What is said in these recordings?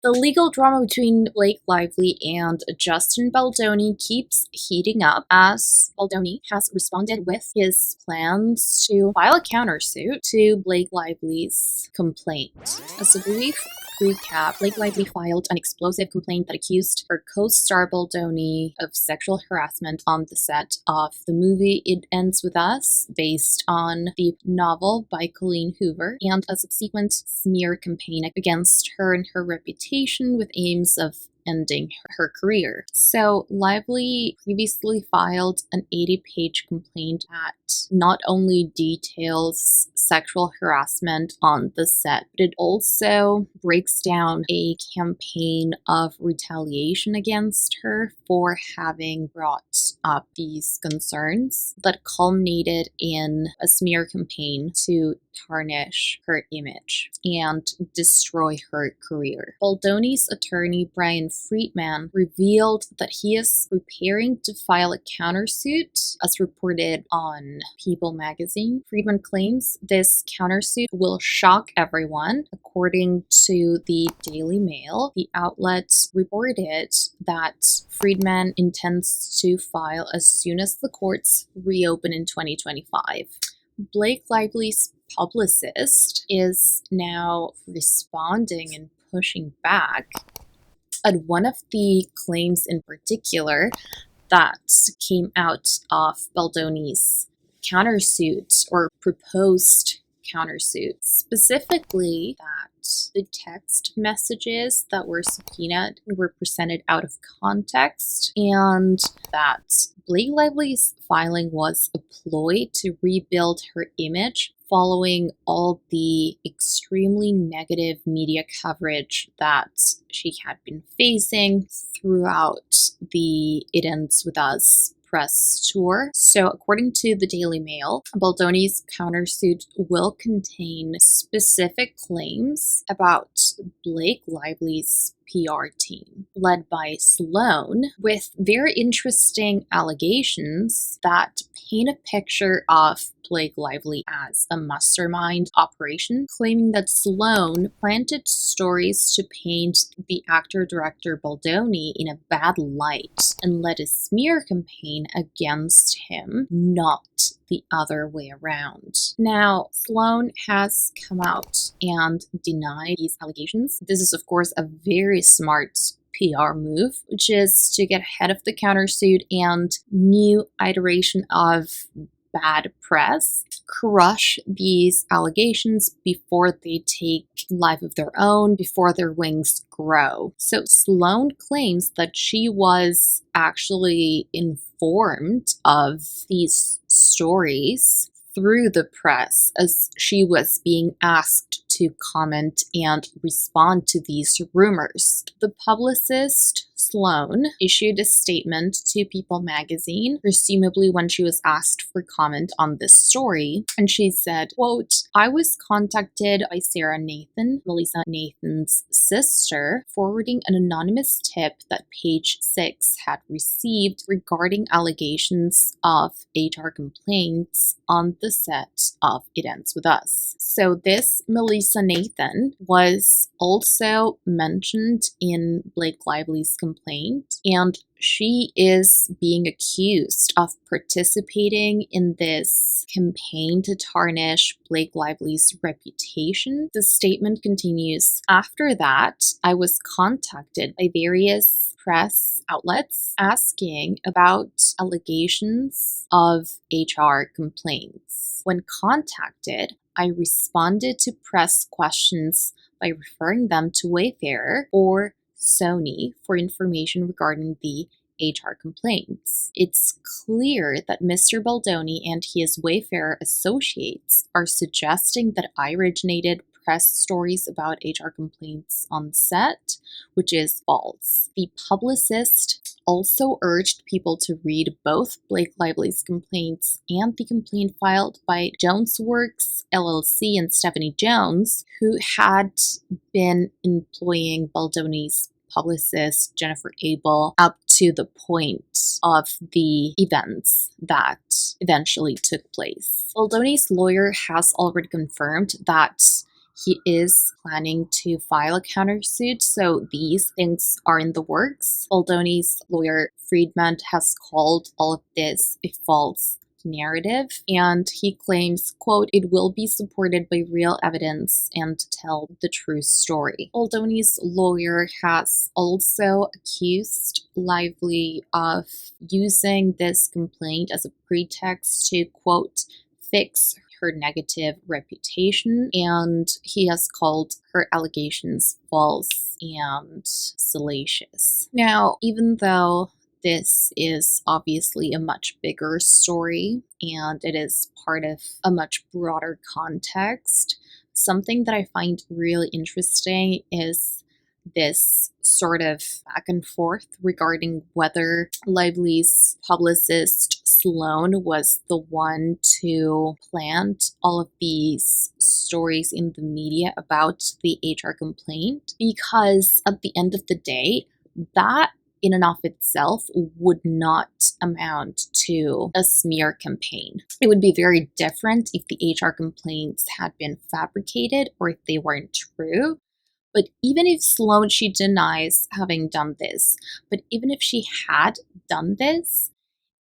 The legal drama between Blake Lively and Justin Baldoni keeps heating up as Baldoni has responded with his plans to file a countersuit to Blake Lively's complaint. As a brief recap, Blake Lively filed an explosive complaint that accused her co-star Baldoni of sexual harassment on the set of the movie It Ends With Us, based on the novel by Colleen Hoover, and a subsequent smear campaign against her and her reputation with aims of ending her career. So Lively previously filed an 80-page complaint that not only details sexual harassment on the set, but it also breaks down a campaign of retaliation against her for having brought up these concerns that culminated in a smear campaign to tarnish her image and destroy her career. Baldoni's attorney, Brian Friedman, revealed that he is preparing to file a countersuit, as reported on People magazine. Friedman claims this countersuit will shock everyone. According to the Daily Mail, the outlet reported that Friedman intends to file as soon as the courts reopen in 2025. Blake Lively's publicist is now responding and pushing back at one of the claims in particular that came out of Baldoni's countersuit or proposed countersuit, specifically that the text messages that were subpoenaed were presented out of context, and that Blake Lively's filing was a ploy to rebuild her image following all the extremely negative media coverage that she had been facing throughout the It Ends With Us press tour. So according to the Daily Mail, Baldoni's countersuit will contain specific claims about Blake Lively's PR team, led by Sloan, with very interesting allegations that paint a picture of Blake Lively as a mastermind operation, claiming that Sloan planted stories to paint the actor-director Baldoni in a bad light and led a smear campaign against him, not the other way around. Now, Sloan has come out and denied these allegations. This is, of course, a very smart PR move, which is to get ahead of the countersuit and new iteration of bad press, crush these allegations before they take life of their own, before their wings grow. So Sloan claims that she was actually informed of these stories through the press as she was being asked to comment and respond to these rumors. The publicist, Sloan, issued a statement to People magazine, presumably when she was asked for comment on this story, and she said, quote, "I was contacted by Sarah Nathan, Melissa Nathan's sister, forwarding an anonymous tip that Page 6 had received regarding allegations of HR complaints on the set of It Ends With Us." So this Melissa Nathan was also mentioned in Blake Lively's complaint, and she is being accused of participating in this campaign to tarnish Blake Lively's reputation. The statement continues, "After that, I was contacted by various press outlets asking about allegations of HR complaints. When contacted, I responded to press questions by referring them to Wayfarer or Sony for information regarding the HR complaints. It's clear that Mr. Baldoni and his Wayfarer associates are suggesting that I originated press stories about HR complaints on set, which is false." The publicist also urged people to read both Blake Lively's complaints and the complaint filed by JonesWorks LLC and Stephanie Jones, who had been employing Baldoni's publicist Jennifer Abel up to the point of the events that eventually took place. Baldoni's lawyer has already confirmed that he is planning to file a countersuit, so these things are in the works. Baldoni's lawyer Friedman has called all of this a false narrative, and he claims, quote, "It will be supported by real evidence and tell the true story." Baldoni's lawyer has also accused Lively of using this complaint as a pretext to, quote, "fix her negative reputation," and he has called her allegations false and salacious. Now, even though this is obviously a much bigger story and it is part of a much broader context, something that I find really interesting is this sort of back and forth regarding whether Lively's publicist Sloan was the one to plant all of these stories in the media about the HR complaint, because at the end of the day, that in and of itself would not amount to a smear campaign. It would be very different if the HR complaints had been fabricated or if they weren't true. But even if Sloan, she denies having done this, but even if she had done this,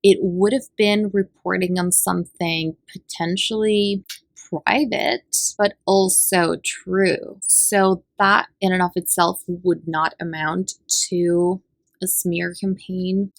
it would have been reporting on something potentially private, but also true. So that in and of itself would not amount to a smear campaign.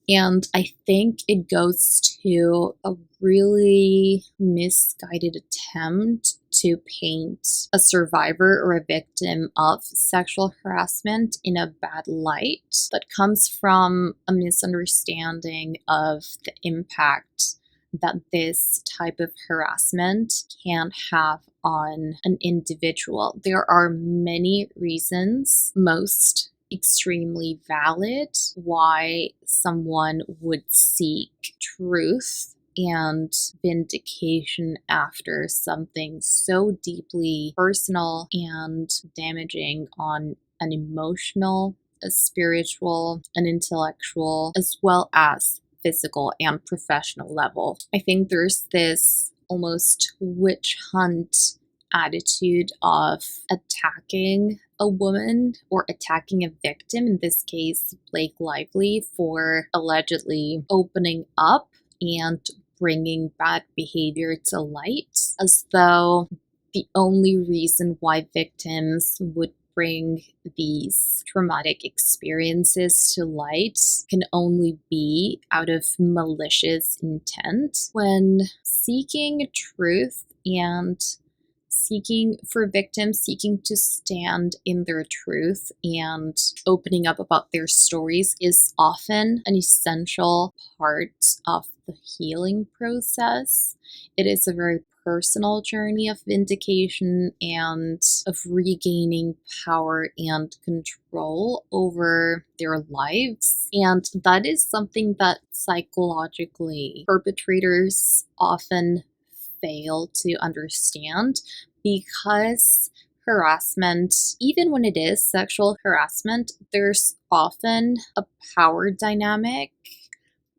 And I think it goes to a really misguided attempt to paint a survivor or a victim of sexual harassment in a bad light that comes from a misunderstanding of the impact that this type of harassment can have on an individual. There are many reasons, most extremely valid, why someone would seek truth and vindication after something so deeply personal and damaging on an emotional, a spiritual, an intellectual, as well as physical and professional level. I think there's this almost witch hunt attitude of attacking a woman or attacking a victim, in this case Blake Lively, for allegedly opening up and bringing bad behavior to light, as though the only reason why victims would bring these traumatic experiences to light can only be out of malicious intent. When seeking truth and seeking for victims, seeking to stand in their truth and opening up about their stories is often an essential part of the healing process. It is a very personal journey of vindication and of regaining power and control over their lives. And that is something that psychologically perpetrators often fail to understand, because harassment, even when it is sexual harassment, there's often a power dynamic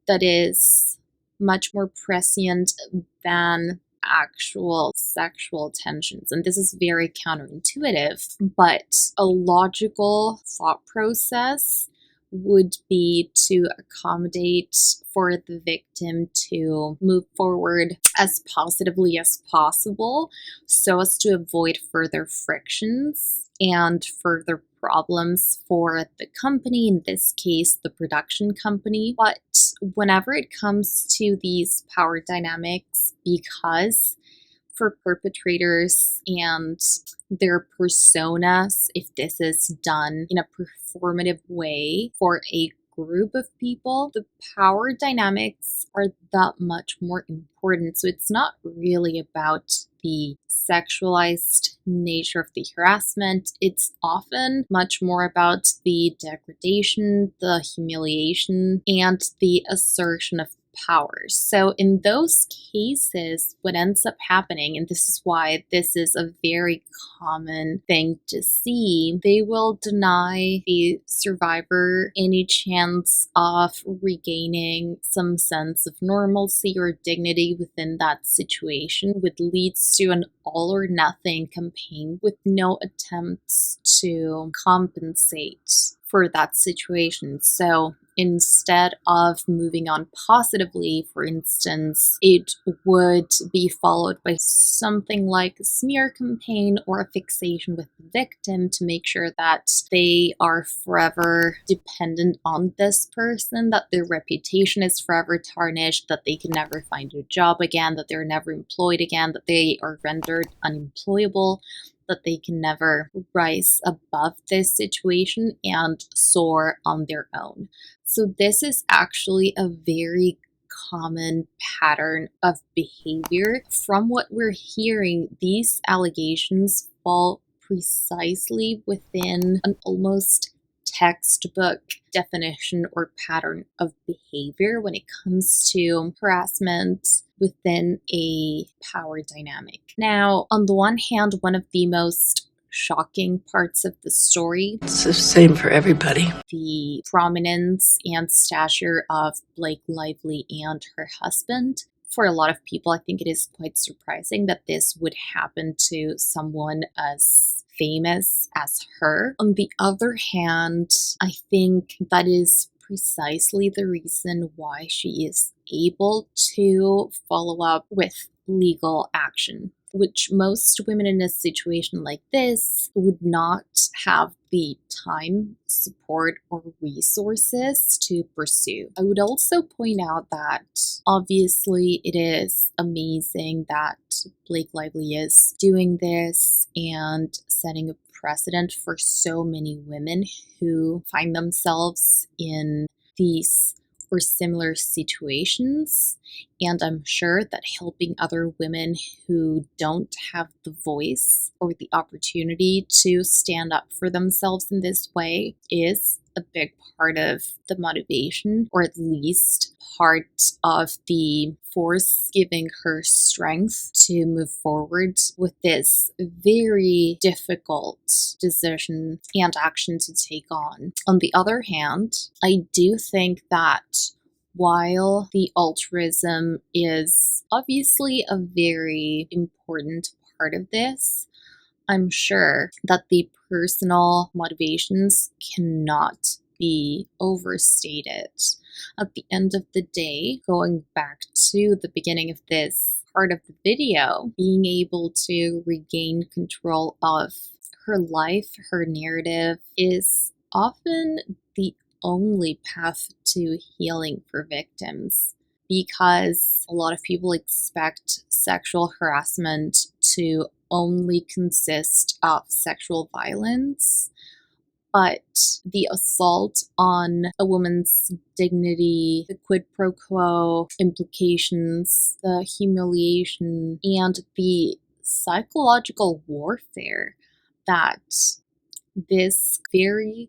that is much more prescient than actual sexual tensions. And this is very counterintuitive, but a logical thought process would be to accommodate for the victim to move forward as positively as possible so as to avoid further frictions and further problems for the company, in this case, the production company. But whenever it comes to these power dynamics, because for perpetrators and their personas, if this is done in a performative way for a group of people, the power dynamics are that much more important. So it's not really about the sexualized nature of the harassment. It's often much more about the degradation, the humiliation, and the assertion of powers. So in those cases, what ends up happening, and this is why this is a very common thing to see, they will deny the survivor any chance of regaining some sense of normalcy or dignity within that situation, which leads to an all or nothing campaign with no attempts to compensate for that situation. So instead of moving on positively, for instance, it would be followed by something like a smear campaign or a fixation with the victim to make sure that they are forever dependent on this person, that their reputation is forever tarnished, that they can never find a job again, that they're never employed again, that they are rendered unemployable, that they can never rise above this situation and soar on their own. So this is actually a very common pattern of behavior. From what we're hearing, these allegations fall precisely within an almost textbook definition or pattern of behavior when it comes to harassment within a power dynamic. Now, on the one hand, one of the most shocking parts of the story, it's the same for everybody, the prominence and stature of Blake Lively and her husband. For a lot of people, I think it is quite surprising that this would happen to someone as famous as her. On the other hand, I think that is precisely the reason why she is able to follow up with legal action, which most women in a situation like this would not have the time, support, or resources to pursue. I would also point out that obviously it is amazing that Blake Lively is doing this and setting a precedent for so many women who find themselves in these or similar situations, and I'm sure that helping other women who don't have the voice or the opportunity to stand up for themselves in this way is a big part of the motivation, or at least part of the force giving her strength to move forward with this very difficult decision and action to take on. On the other hand, I do think that while the altruism is obviously a very important part of this, I'm sure that the personal motivations cannot be overstated. At the end of the day, going back to the beginning of this part of the video, being able to regain control of her life, her narrative, is often the only path to healing for victims, because a lot of people expect sexual harassment to only consist of sexual violence, but the assault on a woman's dignity, the quid pro quo implications, the humiliation, and the psychological warfare that this very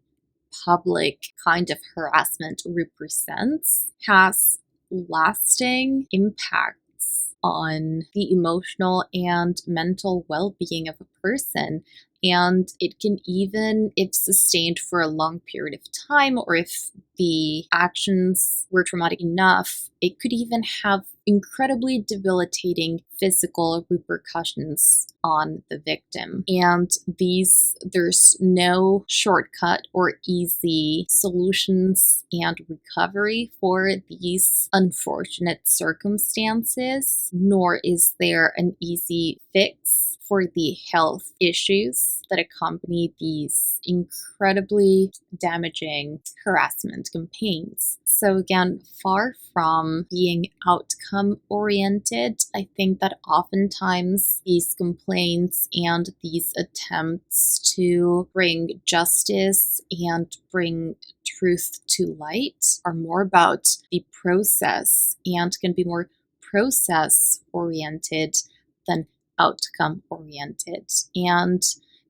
public kind of harassment represents has lasting impacts on the emotional and mental well-being of a person. And it can even, if sustained for a long period of time, or if the actions were traumatic enough, it could even have incredibly debilitating physical repercussions on the victim. And there's no shortcut or easy solutions and recovery for these unfortunate circumstances, nor is there an easy fix for the health issues that accompany these incredibly damaging harassment campaigns. So again, far from being outcome oriented, I think that oftentimes these complaints and these attempts to bring justice and bring truth to light are more about the process and can be more process oriented than outcome oriented. And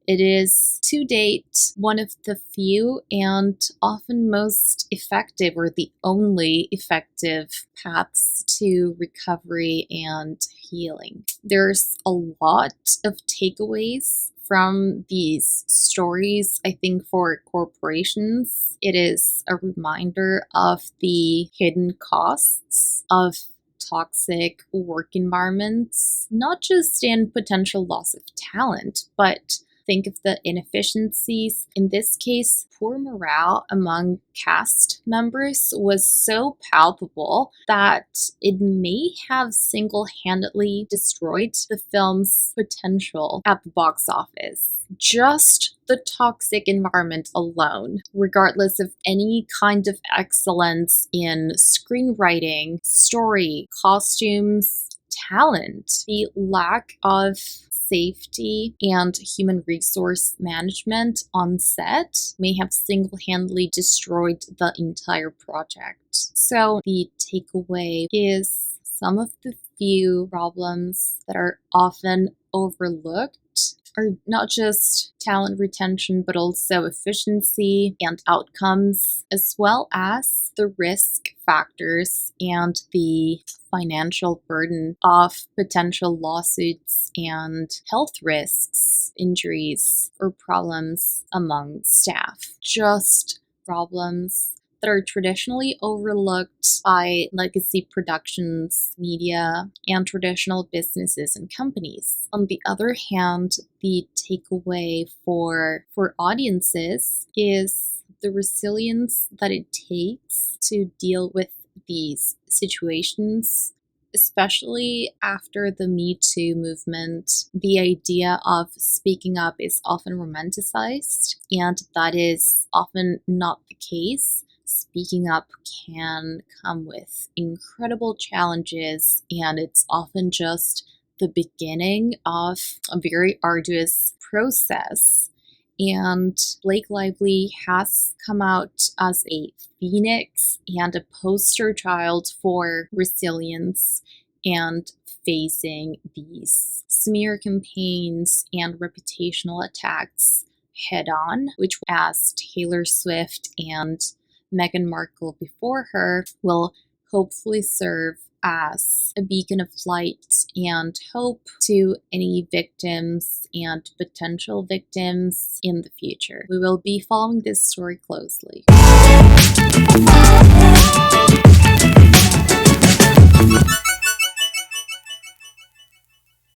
It is, to date, one of the few and often most effective, or the only effective, paths to recovery and healing. There's a lot of takeaways from these stories. I think for corporations, it is a reminder of the hidden costs of toxic work environments, not just in potential loss of talent, but think of the inefficiencies. In this case, poor morale among cast members was so palpable that it may have single-handedly destroyed the film's potential at the box office. Just the toxic environment alone, regardless of any kind of excellence in screenwriting, story, costumes, talent, the lack of safety and human resource management on set may have single-handedly destroyed the entire project. So the takeaway is some of the few problems that are often overlooked are not just talent retention, but also efficiency and outcomes, as well as the risk factors and the financial burden of potential lawsuits and health risks, injuries, or problems among staff. Just problems that are traditionally overlooked by legacy productions, media, and traditional businesses and companies. On the other hand, the takeaway for audiences is the resilience that it takes to deal with these situations, especially after the Me Too movement. The idea of speaking up is often romanticized, and that is often not the case. Speaking up can come with incredible challenges, and it's often just the beginning of a very arduous process. And Blake Lively has come out as a phoenix and a poster child for resilience and facing these smear campaigns and reputational attacks head on, which, as Taylor Swift and Meghan Markle before her, will hopefully serve as a beacon of light and hope to any victims and potential victims in the future. We will be following this story closely.